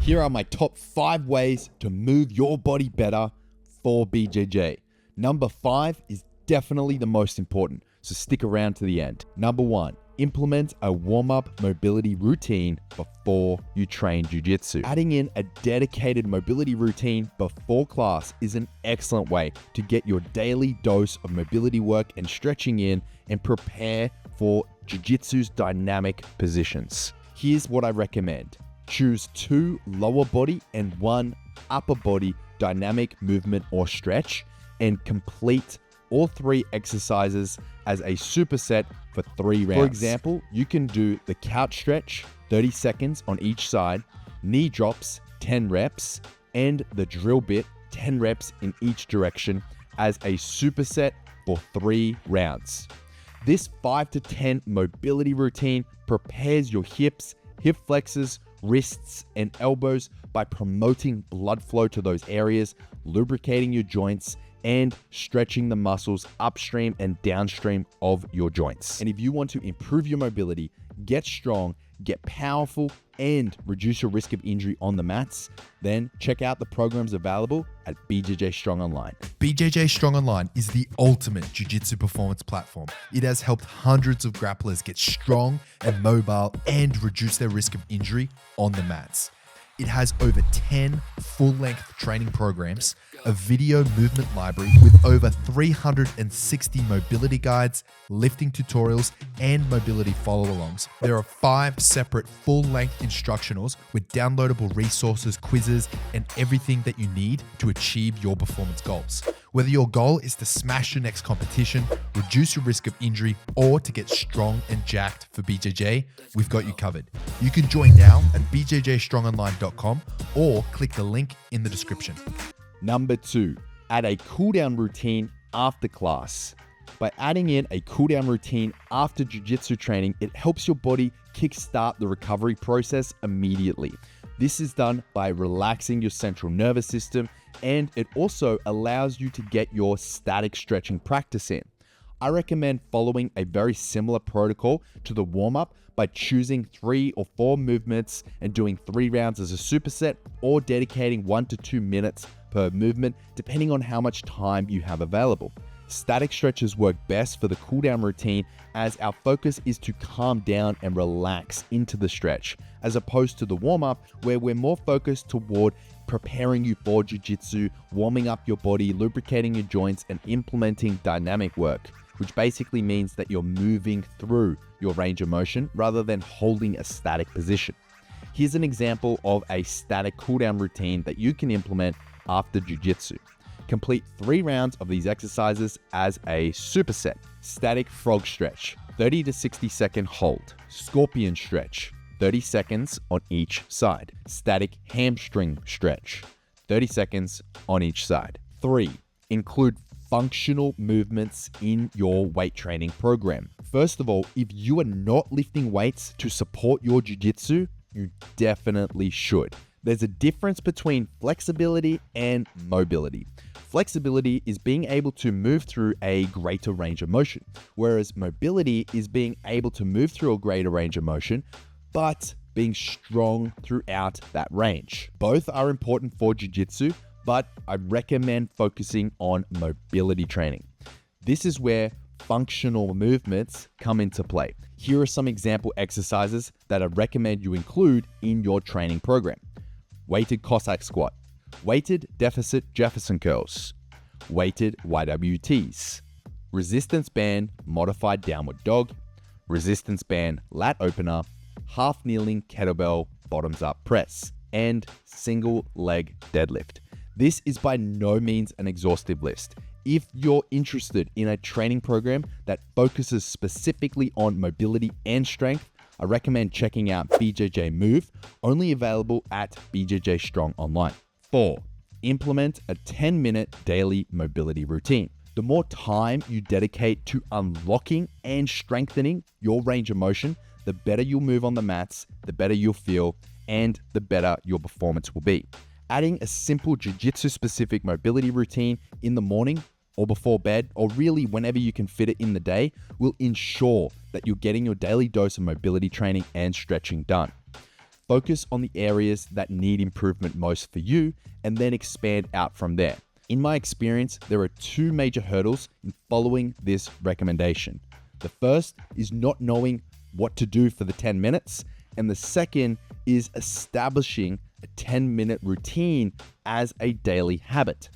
Here are my top 5 ways to move your body better for BJJ. Number 5 is definitely the most important, so stick around to the end. Number 1, implement a warm-up mobility routine before you train jiu-jitsu. Adding in a dedicated mobility routine before class is an excellent way to get your daily dose of mobility work and stretching in and prepare for jiu-jitsu's dynamic positions. Here's what I recommend. Choose 2 lower body and 1 upper body dynamic movement or stretch and complete all 3 exercises as a superset for 3 rounds. For example, you can do the couch stretch, 30 seconds on each side, knee drops, 10 reps, and the drill bit, 10 reps in each direction as a superset for 3 rounds. This 5 to 10 mobility routine prepares your hips, hip flexors, wrists, and elbows by promoting blood flow to those areas, lubricating your joints, and stretching the muscles upstream and downstream of your joints. And if you want to improve your mobility, get strong, get powerful, and reduce your risk of injury on the mats, then check out the programs available at BJJ Strong Online. BJJ Strong Online is the ultimate jiu-jitsu performance platform. It has helped hundreds of grapplers get strong and mobile and reduce their risk of injury on the mats. It has over 10 full-length training programs, a video movement library with over 360 mobility guides, lifting tutorials, and mobility follow-alongs. There are 5 separate full-length instructionals with downloadable resources, quizzes, and everything that you need to achieve your performance goals. Whether your goal is to smash your next competition, reduce your risk of injury, or to get strong and jacked for BJJ, we've got you covered. You can join now at bjjstrongonline.com or click the link in the description. Number 2, add a cooldown routine after class. By adding in a cooldown routine after jiu-jitsu training, it helps your body kickstart the recovery process immediately. This is done by relaxing your central nervous system, and it also allows you to get your static stretching practice in. I recommend following a very similar protocol to the warm-up by choosing 3 or 4 movements and doing 3 rounds as a superset, or dedicating 1 to 2 minutes per movement, depending on how much time you have available. Static stretches work best for the cooldown routine as our focus is to calm down and relax into the stretch, as opposed to the warm-up where we're more focused toward preparing you for jiu-jitsu, warming up your body, lubricating your joints, and implementing dynamic work, which basically means that you're moving through your range of motion rather than holding a static position. Here's an example of a static cooldown routine that you can implement after jiu-jitsu. Complete 3 rounds of these exercises as a superset. Static frog stretch, 30 to 60 second hold. Scorpion stretch, 30 seconds on each side. Static hamstring stretch, 30 seconds on each side. 3, include functional movements in your weight training program. First of all, if you are not lifting weights to support your jiu-jitsu, you definitely should. There's a difference between flexibility and mobility. Flexibility is being able to move through a greater range of motion, whereas mobility is being able to move through a greater range of motion, but being strong throughout that range. Both are important for jiu-jitsu, but I recommend focusing on mobility training. This is where functional movements come into play. Here are some example exercises that I recommend you include in your training program. Weighted Cossack squat, weighted deficit Jefferson curls, weighted YWTs, resistance band modified downward dog, resistance band lat opener, half kneeling kettlebell bottoms up press, and single leg deadlift. This is by no means an exhaustive list. If you're interested in a training program that focuses specifically on mobility and strength, I recommend checking out BJJ Move, only available at BJJ Strong Online. 4, implement a 10-minute daily mobility routine. The more time you dedicate to unlocking and strengthening your range of motion, the better you'll move on the mats, the better you'll feel, and the better your performance will be. Adding a simple jiu-jitsu specific mobility routine in the morning or before bed, or really whenever you can fit it in the day, will ensure that you're getting your daily dose of mobility training and stretching done. Focus on the areas that need improvement most for you and then expand out from there. In my experience, there are two major hurdles in following this recommendation. The first is not knowing what to do for the 10 minutes, and the second is establishing a 10-minute routine as a daily habit.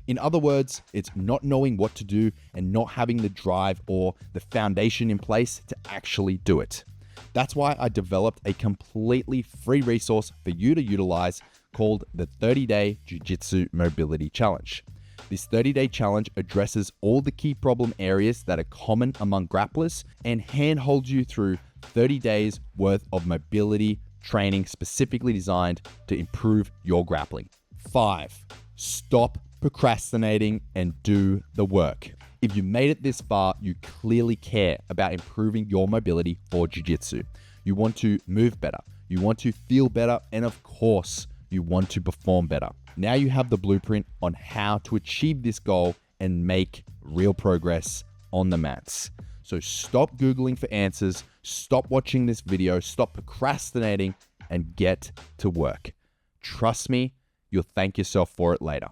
In other words, it's not knowing what to do and not having the drive or the foundation in place to actually do it. That's why I developed a completely free resource for you to utilize called the 30-Day Jiu-Jitsu Mobility Challenge. This 30-day challenge addresses all the key problem areas that are common among grapplers and handholds you through 30 days worth of mobility training specifically designed to improve your grappling. 5. Stop procrastinating and do the work. If you made it this far, you clearly care about improving your mobility for jiu-jitsu. You want to move better, you want to feel better, and of course, you want to perform better. Now you have the blueprint on how to achieve this goal and make real progress on the mats. So stop Googling for answers, stop watching this video, stop procrastinating, and get to work. Trust me, you'll thank yourself for it later.